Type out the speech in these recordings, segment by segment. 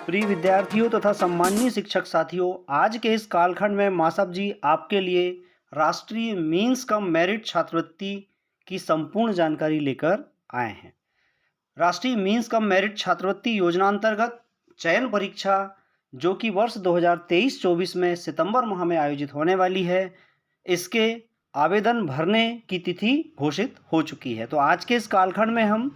प्रिय विद्यार्थियों तथा सम्माननीय शिक्षक साथियों, आज के इस कालखंड में मासब जी आपके लिए राष्ट्रीय मीन्स कम मेरिट छात्रवृत्ति की संपूर्ण जानकारी लेकर आए हैं। राष्ट्रीय मीन्स कम मेरिट छात्रवृत्ति योजना अंतर्गत चयन परीक्षा जो कि वर्ष 2023-24 में सितंबर माह में आयोजित होने वाली है, इसके आवेदन भरने की तिथि घोषित हो चुकी है। तो आज के इस कालखंड में हम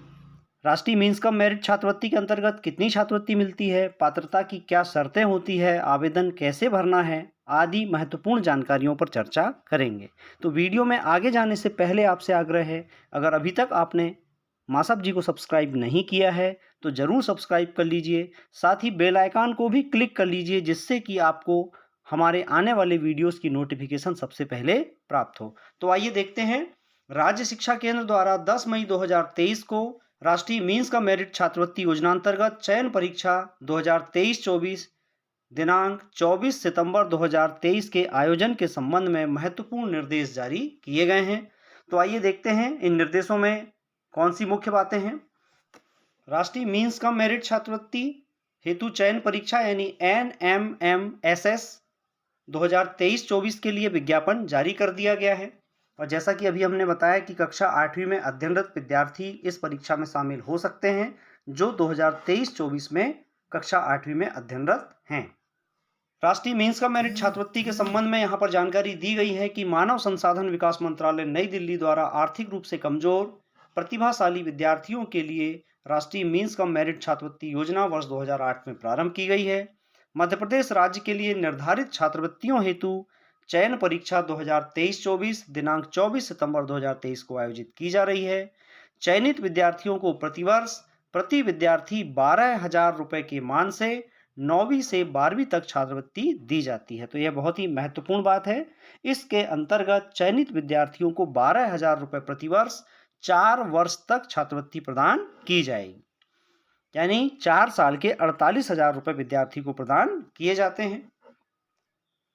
राष्ट्रीय मीन्स कम मेरिट छात्रवृत्ति के अंतर्गत कितनी छात्रवृत्ति मिलती है, पात्रता की क्या शर्तें होती है, आवेदन कैसे भरना है आदि महत्वपूर्ण जानकारियों पर चर्चा करेंगे। तो वीडियो में आगे जाने से पहले आपसे आग्रह है, अगर अभी तक आपने मासब जी को सब्सक्राइब नहीं किया है तो ज़रूर सब्सक्राइब कर लीजिए। साथ ही बेल आइकन को भी क्लिक कर लीजिए जिससे कि आपको हमारे आने वाले वीडियोस की नोटिफिकेशन सबसे पहले प्राप्त हो। तो आइए देखते हैं। राज्य शिक्षा केंद्र द्वारा 10 मई 2023 को राष्ट्रीय मीन्स का मेरिट छात्रवृत्ति योजना अंतर्गत चयन परीक्षा 2023-24 दिनांक 24 सितंबर 2023 के आयोजन के संबंध में महत्वपूर्ण निर्देश जारी किए गए हैं। तो आइए देखते हैं इन निर्देशों में कौन सी मुख्य बातें हैं। राष्ट्रीय मीन्स कम मेरिट छात्रवृत्ति हेतु चयन परीक्षा यानी NMMSS 2023-24 के लिए विज्ञापन जारी कर दिया गया है। और जैसा कि अभी हमने बताया कि कक्षा 8वीं में अध्ययनरत विद्यार्थी इस परीक्षा में शामिल हो सकते हैं जो 2023-24 में कक्षा 8वीं में अध्ययनरत हैं। राष्ट्रीय मीन्स का मेरिट छात्रवृत्ति के संबंध में यहाँ पर जानकारी दी गई है कि मानव संसाधन विकास मंत्रालय नई दिल्ली द्वारा आर्थिक रूप से कमजोर प्रतिभाशाली विद्यार्थियों के लिए राष्ट्रीय मीन्स कम मेरिट छात्रवृत्ति योजना वर्ष 2008 में प्रारंभ की गई है। मध्य प्रदेश राज्य के लिए निर्धारित छात्रवृत्तियों हेतु चयन परीक्षा 2023-24 दिनांक 24 सितंबर 2023 को आयोजित की जा रही है। चयनित विद्यार्थियों को प्रतिवर्ष प्रति विद्यार्थी 12,000 रुपए के मान से 9वीं से 12वीं तक छात्रवृत्ति दी जाती है। तो यह बहुत ही महत्वपूर्ण बात है। इसके अंतर्गत चयनित विद्यार्थियों को 12,000 रुपए प्रतिवर्ष 4 वर्ष तक छात्रवृत्ति प्रदान की जाएगी, यानी 4 साल के 48,000 रुपए विद्यार्थी को प्रदान किए जाते हैं।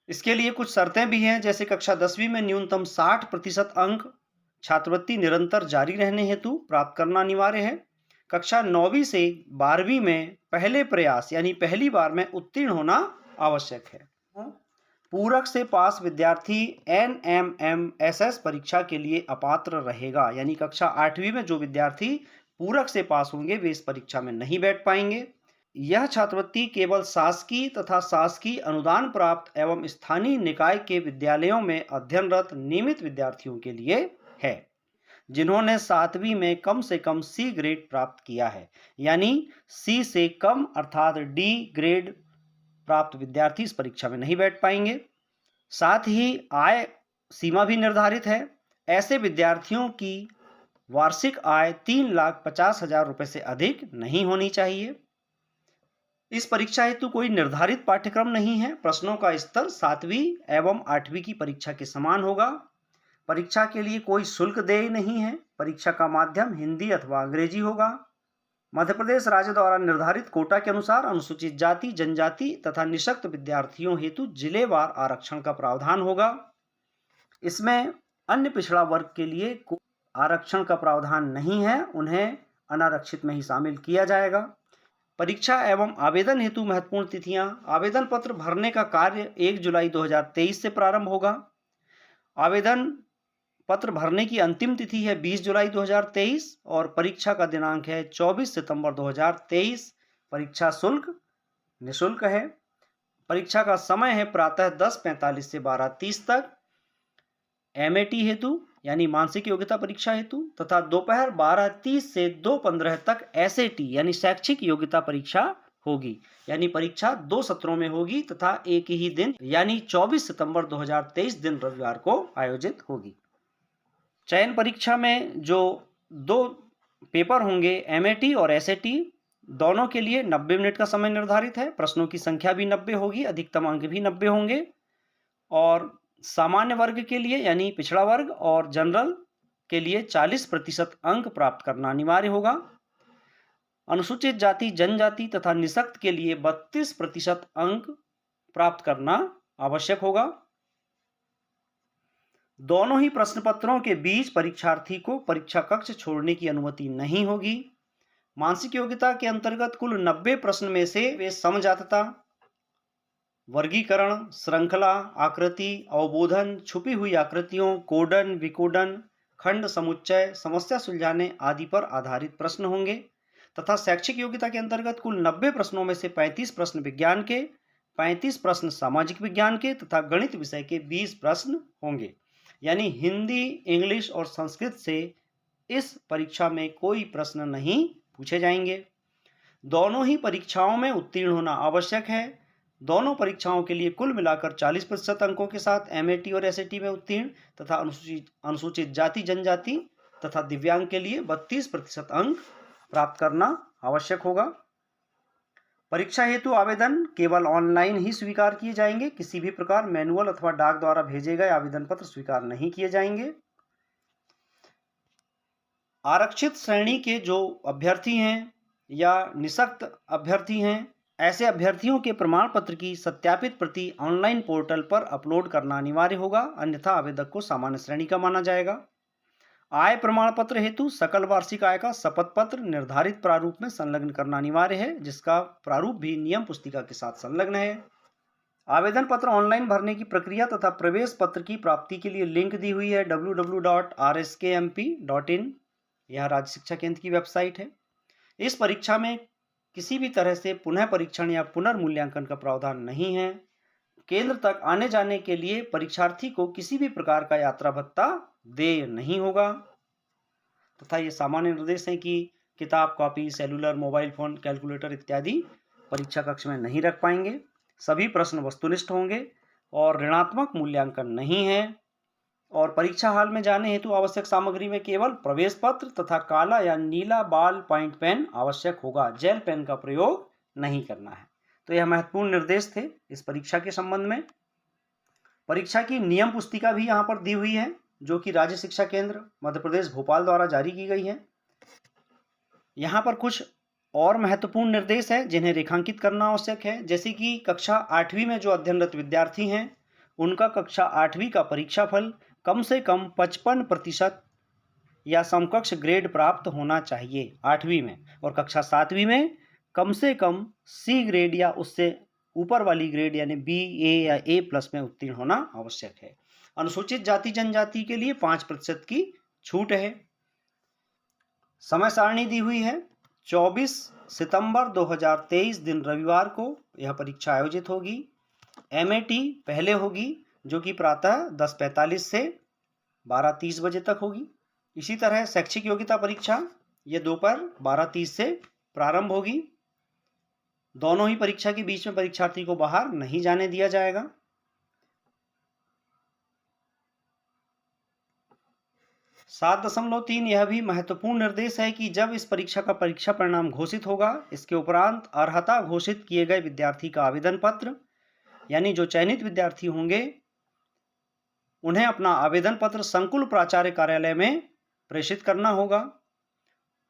इसके लिए कुछ शर्तें भी हैं, जैसे कक्षा 10वीं में न्यूनतम 60% अंक छात्रवृत्ति निरंतर जारी रहने हेतु प्राप्त करना अनिवार्य है। कक्षा 9वीं से 12वीं में पहले प्रयास यानी पहली बार में उत्तीर्ण होना आवश्यक है। पूरक से पास विद्यार्थी NMMSS परीक्षा के लिए अपात्र रहेगा, यानी कक्षा 8वीं में जो विद्यार्थी पूरक से पास होंगे वे इस परीक्षा में नहीं बैठ पाएंगे। यह छात्रवृत्ति केवल शासकीय तथा शासकीय अनुदान प्राप्त एवं स्थानीय निकाय के विद्यालयों में अध्ययनरत नियमित विद्यार्थियों के लिए है जिन्होंने 7वीं में कम से कम C ग्रेड प्राप्त किया है, यानी C से कम अर्थात D ग्रेड प्राप्त विद्यार्थी इस परीक्षा में नहीं बैठ पाएंगे। साथ ही आय सीमा भी निर्धारित है। ऐसे विद्यार्थियों की वार्षिक आय 3,50,000 रुपए से अधिक नहीं होनी चाहिए। इस परीक्षा हेतु कोई निर्धारित पाठ्यक्रम नहीं है। प्रश्नों का स्तर 7वीं एवं 8वीं की परीक्षा के समान होगा। परीक्षा के लिए कोई शुल्क देय नहीं है। परीक्षा का माध्यम हिंदी अथवा अंग्रेजी होगा। मध्य प्रदेश राज्य द्वारा निर्धारित कोटा के अनुसार अनुसूचित जाति, जनजाति तथा निःशक्त विद्यार्थियों हेतु जिलेवार आरक्षण का प्रावधान होगा। इसमें अन्य पिछड़ा वर्ग के लिए आरक्षण का प्रावधान नहीं है, उन्हें अनारक्षित में ही शामिल किया जाएगा। परीक्षा एवं आवेदन हेतु महत्वपूर्ण तिथियां। आवेदन पत्र भरने का कार्य 1 जुलाई 2023 से प्रारंभ होगा। आवेदन पत्र भरने की अंतिम तिथि है 20 जुलाई 2023 और परीक्षा का दिनांक है 24 सितंबर 2023। परीक्षा शुल्क निःशुल्क है। परीक्षा का समय है प्रातः 10:45 से 12:30 तक MAT हेतु यानी मानसिक योग्यता परीक्षा हेतु तथा दोपहर 12:30 से 2:15 तक SAT यानी शैक्षिक योग्यता परीक्षा होगी, यानी परीक्षा 2 सत्रों में होगी तथा एक ही दिन यानी 24 सितंबर 2023 दिन रविवार को आयोजित होगी। चयन परीक्षा में जो 2 पेपर होंगे MAT और SAT, दोनों के लिए 90 मिनट का समय निर्धारित है। प्रश्नों की संख्या भी 90 होगी, अधिकतम अंक भी 90 होंगे। और सामान्य वर्ग के लिए यानी पिछड़ा वर्ग और जनरल के लिए 40% अंक प्राप्त करना अनिवार्य होगा। अनुसूचित जाति, जनजाति तथा निःशक्त के लिए 32% अंक प्राप्त करना आवश्यक होगा। दोनों ही प्रश्न पत्रों के बीच परीक्षार्थी को परीक्षा कक्ष छोड़ने की अनुमति नहीं होगी। मानसिक योग्यता के अंतर्गत कुल 90 प्रश्न में से वे समजातता, वर्गीकरण, श्रृंखला, आकृति, अवबोधन, छुपी हुई आकृतियों, कोडन, विकोडन, खंड समुच्चय, समस्या सुलझाने आदि पर आधारित प्रश्न होंगे तथा शैक्षिक योग्यता के अंतर्गत कुल 90 प्रश्नों में से 35 प्रश्न विज्ञान के, 35 प्रश्न सामाजिक विज्ञान के तथा गणित विषय के 20 प्रश्न होंगे। यानी हिंदी, इंग्लिश और संस्कृत से इस परीक्षा में कोई प्रश्न नहीं पूछे जाएंगे। दोनों ही परीक्षाओं में उत्तीर्ण होना आवश्यक है। दोनों परीक्षाओं के लिए कुल मिलाकर 40% अंकों के साथ एमएटी और एसएटी में उत्तीर्ण तथा अनुसूचित जाति जनजाति तथा दिव्यांग के लिए 32% अंक प्राप्त करना आवश्यक होगा। परीक्षा हेतु आवेदन केवल ऑनलाइन ही स्वीकार किए जाएंगे। किसी भी प्रकार मैनुअल अथवा डाक द्वारा भेजे गए आवेदन पत्र स्वीकार नहीं किए जाएंगे। आरक्षित श्रेणी के जो अभ्यर्थी हैं या निःशक्त अभ्यर्थी हैं, ऐसे अभ्यर्थियों के प्रमाण पत्र की सत्यापित प्रति ऑनलाइन पोर्टल पर अपलोड करना अनिवार्य होगा, अन्यथा आवेदक को सामान्य श्रेणी का माना जाएगा। आय प्रमाण पत्र हेतु सकल वार्षिक आय का शपथ पत्र निर्धारित प्रारूप में संलग्न करना अनिवार्य है, जिसका प्रारूप भी नियम पुस्तिका के साथ संलग्न है। आवेदन पत्र ऑनलाइन भरने की प्रक्रिया तथा प्रवेश पत्र की प्राप्ति के लिए लिंक दी हुई है www.rskmp.in। यह राज्य शिक्षा केंद्र की वेबसाइट है। इस परीक्षा में किसी भी तरह से पुनः परीक्षण या पुनर्मूल्यांकन का प्रावधान नहीं है। केंद्र तक आने जाने के लिए परीक्षार्थी को किसी भी प्रकार का यात्रा भत्ता देय नहीं होगा तथा ये सामान्य निर्देश है कि किताब, copy, cellular, mobile phone, calculator इत्यादि परीक्षा कक्ष में नहीं रख पाएंगे। सभी प्रश्न वस्तुनिष्ठ होंगे और ऋणात्मक मूल्यांकन नहीं है। और परीक्षा हॉल में जाने हेतु आवश्यक सामग्री में केवल प्रवेश पत्र तथा काला या नीला बॉल पॉइंट पेन आवश्यक होगा। जेल पेन का प्रयोग नहीं करना है। तो यह महत्वपूर्ण निर्देश थे इस परीक्षा के संबंध में। परीक्षा की नियम पुस्तिका भी यहाँ पर दी हुई है, जो कि राज्य शिक्षा केंद्र मध्य प्रदेश भोपाल द्वारा जारी की गई है। यहाँ पर कुछ और महत्वपूर्ण निर्देश है जिन्हें रेखांकित करना आवश्यक है, जैसे कि कक्षा 8वीं में जो अध्ययनरत विद्यार्थी हैं, उनका कक्षा 8वीं का परीक्षाफल कम से कम 55% या समकक्ष ग्रेड प्राप्त होना चाहिए 8वीं में, और कक्षा 7वीं में कम से कम सी ग्रेड या उससे ऊपर वाली ग्रेड यानी बी, ए या A+ में उत्तीर्ण होना आवश्यक है। अनुसूचित जाति जनजाति के लिए 5% की छूट है। समय सारणी दी हुई है। 24 सितंबर 2023 दिन रविवार को यह परीक्षा आयोजित होगी। एमएटी पहले होगी, जो कि प्रातः 10:45 से 12:30 बजे तक होगी। इसी तरह शैक्षिक योग्यता परीक्षा ये दोपहर 12:30 से प्रारंभ होगी। दोनों ही परीक्षा के बीच में परीक्षार्थी को बाहर नहीं जाने दिया जाएगा। 7.3 यह भी महत्वपूर्ण निर्देश है कि जब इस परीक्षा का परीक्षा परिणाम घोषित होगा, इसके उपरांत अर्हता घोषित किए गए विद्यार्थी का आवेदन पत्र, यानी जो चयनित विद्यार्थी होंगे उन्हें अपना आवेदन पत्र संकुल प्राचार्य कार्यालय में प्रेषित करना होगा।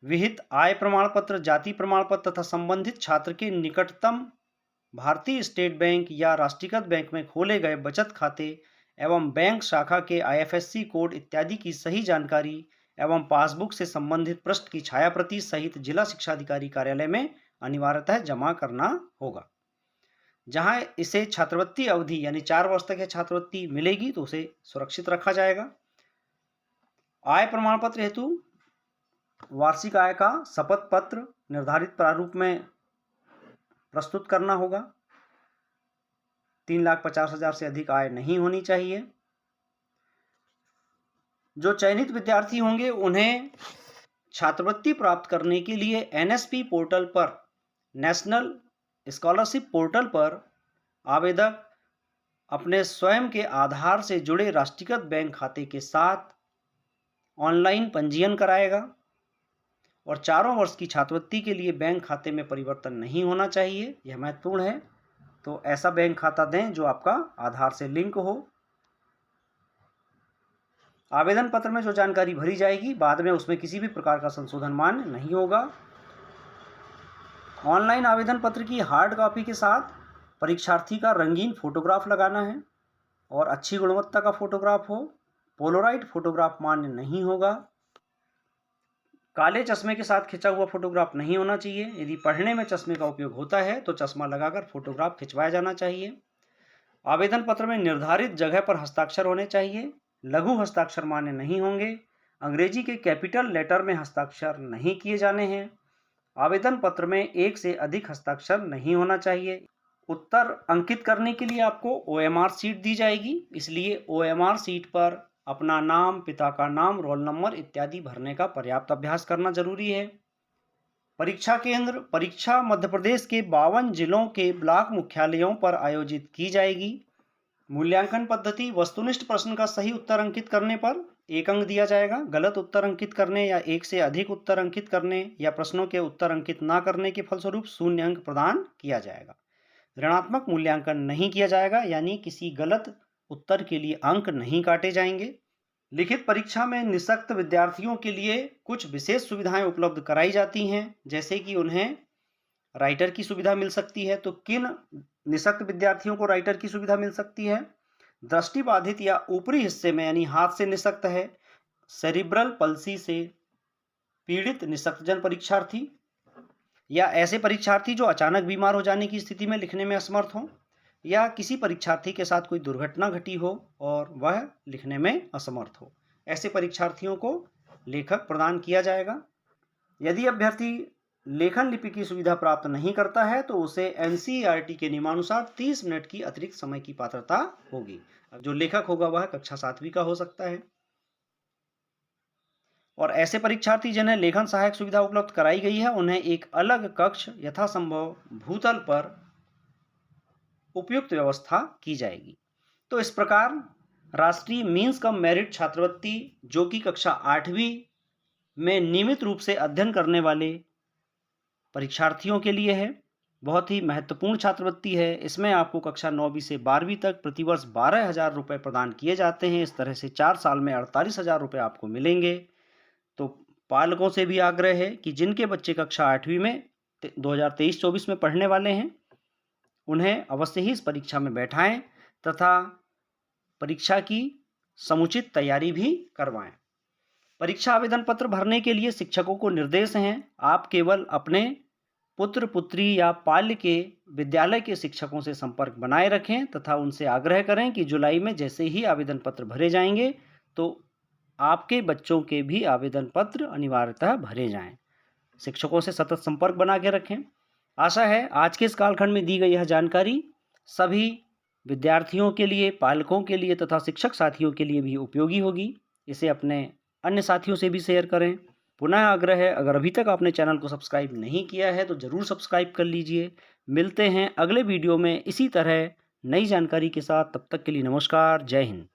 विहित आय प्रमाण पत्र, जाति प्रमाण पत्र तथा संबंधित छात्र के निकटतम भारतीय स्टेट बैंक या राष्ट्रीयकृत बैंक में खोले गए बचत खाते एवं बैंक शाखा के IFSC कोड इत्यादि की सही जानकारी एवं पासबुक से संबंधित पृष्ठ की छायाप्रति सहित जिला शिक्षा अधिकारी कार्यालय में अनिवार्यतः जमा करना होगा। जहां इसे छात्रवृत्ति अवधि यानी 4 वर्ष तक छात्रवृत्ति मिलेगी तो उसे सुरक्षित रखा जाएगा। आय प्रमाण पत्र हेतु वार्षिक आय का शपथ पत्र निर्धारित प्रारूप में प्रस्तुत करना होगा। 3,50,000 से अधिक आय नहीं होनी चाहिए। जो चयनित विद्यार्थी होंगे उन्हें छात्रवृत्ति प्राप्त करने के लिए NSP पोर्टल पर, नेशनल स्कॉलरशिप पोर्टल पर आवेदक अपने स्वयं के आधार से जुड़े राष्ट्रीयकृत बैंक खाते के साथ ऑनलाइन पंजीयन कराएगा और 4 वर्ष की छात्रवृत्ति के लिए बैंक खाते में परिवर्तन नहीं होना चाहिए। यह महत्वपूर्ण है। तो ऐसा बैंक खाता दें जो आपका आधार से लिंक हो। आवेदन पत्र में जो जानकारी भरी जाएगी बाद में उसमें किसी भी प्रकार का संशोधन मान्य नहीं होगा। ऑनलाइन आवेदन पत्र की हार्ड कॉपी के साथ परीक्षार्थी का रंगीन फोटोग्राफ लगाना है और अच्छी गुणवत्ता का फोटोग्राफ हो। पोलोराइड फोटोग्राफ मान्य नहीं होगा। काले चश्मे के साथ खिंचा हुआ फोटोग्राफ नहीं होना चाहिए। यदि पढ़ने में चश्मे का उपयोग होता है तो चश्मा लगाकर फोटोग्राफ खिंचवाया जाना चाहिए। आवेदन पत्र में निर्धारित जगह पर हस्ताक्षर होने चाहिए। लघु हस्ताक्षर मान्य नहीं होंगे। अंग्रेजी के कैपिटल लेटर में हस्ताक्षर नहीं किए जाने हैं। आवेदन पत्र में एक से अधिक हस्ताक्षर नहीं होना चाहिए। उत्तर अंकित करने के लिए आपको OMR सीट दी जाएगी, इसलिए OMR सीट पर अपना नाम, पिता का नाम, रोल नंबर इत्यादि भरने का पर्याप्त अभ्यास करना जरूरी है। परीक्षा केंद्र परीक्षा मध्य प्रदेश के 52 जिलों के ब्लॉक मुख्यालयों पर आयोजित की जाएगी। मूल्यांकन पद्धति वस्तुनिष्ठ प्रश्न का सही उत्तर अंकित करने पर 1 अंक दिया जाएगा। गलत उत्तर अंकित करने या एक से अधिक उत्तर अंकित करने या प्रश्नों के उत्तर अंकित न करने के फलस्वरूप 0 अंक प्रदान किया जाएगा। ऋणात्मक मूल्यांकन नहीं किया जाएगा, यानी किसी गलत उत्तर के लिए अंक नहीं काटे जाएंगे। लिखित परीक्षा में निःशक्त विद्यार्थियों के लिए कुछ विशेष सुविधाएं उपलब्ध कराई जाती हैं, जैसे कि उन्हें राइटर की सुविधा मिल सकती है। तो किन निःशक्त विद्यार्थियों को राइटर की सुविधा मिल सकती है? दृष्टिबाधित या ऊपरी हिस्से में यानी हाथ से निःशक्त है, सेरिब्रल पल्सी से पीड़ित निःशक्तजन परीक्षार्थी, या ऐसे परीक्षार्थी जो अचानक बीमार हो जाने की स्थिति में लिखने में असमर्थ हों, या किसी परीक्षार्थी के साथ कोई दुर्घटना घटी हो और वह लिखने में असमर्थ हो। ऐसे परीक्षार्थियों को लेखक प्रदान किया जाएगा। यदि अभ्यर्थी लेखन लिपि की सुविधा प्राप्त नहीं करता है तो उसे NCERT के नियमानुसार 30 मिनट की अतिरिक्त समय की पात्रता होगी। जो लेखक होगा वह कक्षा 7वीं का हो सकता है। और ऐसे परीक्षार्थी जिन्हें लेखन सहायक सुविधा उपलब्ध कराई गई है, उन्हें एक अलग कक्ष यथासंभव भूतल पर उपयुक्त व्यवस्था की जाएगी। तो इस प्रकार राष्ट्रीय मीन्स कम मेरिट छात्रवृत्ति, जो कि कक्षा 8वीं में नियमित रूप से अध्ययन करने वाले परीक्षार्थियों के लिए है, बहुत ही महत्वपूर्ण छात्रवृत्ति है। इसमें आपको कक्षा 9वीं से 12वीं तक प्रतिवर्ष 12,000 रुपये प्रदान किए जाते हैं। इस तरह से 4 साल में 48,000 रुपये आपको मिलेंगे। तो पालकों से भी आग्रह है कि जिनके बच्चे कक्षा 8वीं में 2023-24 में पढ़ने वाले हैं, उन्हें अवश्य ही इस परीक्षा में बैठाएं तथा परीक्षा की समुचित तैयारी भी करवाएं। परीक्षा आवेदन पत्र भरने के लिए शिक्षकों को निर्देश हैं, आप केवल अपने पुत्र पुत्री या बाल्य के विद्यालय के शिक्षकों से संपर्क बनाए रखें तथा उनसे आग्रह करें कि जुलाई में जैसे ही आवेदन पत्र भरे जाएंगे तो आपके बच्चों के भी आवेदन पत्र अनिवार्यतः भरे जाएं। शिक्षकों से सतत संपर्क बना के रखें। आशा है आज के इस कालखंड में दी गई यह जानकारी सभी विद्यार्थियों के लिए, पालकों के लिए तथा शिक्षक साथियों के लिए भी उपयोगी होगी। इसे अपने अन्य साथियों से भी शेयर करें। पुनः आग्रह है, अगर अभी तक आपने चैनल को सब्सक्राइब नहीं किया है तो ज़रूर सब्सक्राइब कर लीजिए। मिलते हैं अगले वीडियो में इसी तरह नई जानकारी के साथ। तब तक के लिए नमस्कार, जय हिंद।